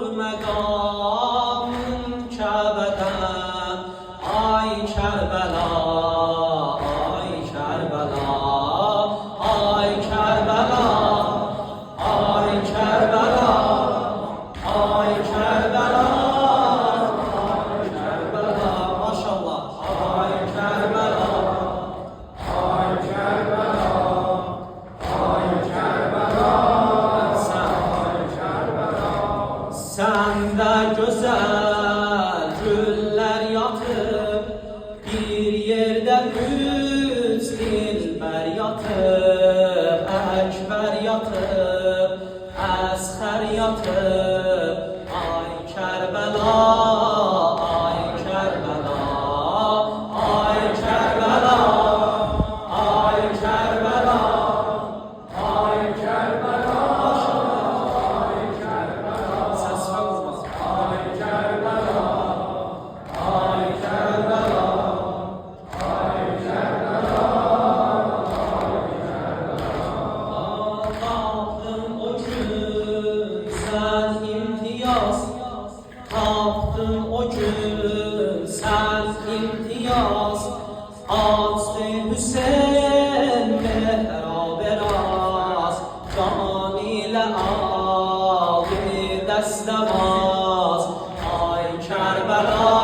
مقام کعبه‌دم آی کربلا آی کربلا آی کربلا آی کربلا آی کربلا آی کربلا ماشاءالله آی کربلا آی کربلا آی کربلا Səndə gözəl güllər yatıb, bir yerdə üç dilbər yatıb, Əkbər yatıb, Əsxər yatıb, ay Kərbəla, ay Kərbəla, ay Kərbəla, ay Kərbəla, ay Kərbəla. Tapdın o gün sen imtiyaz Açdı Hüseyin mehrab-ı raz Can ile aldı destebaz Ay Kerbela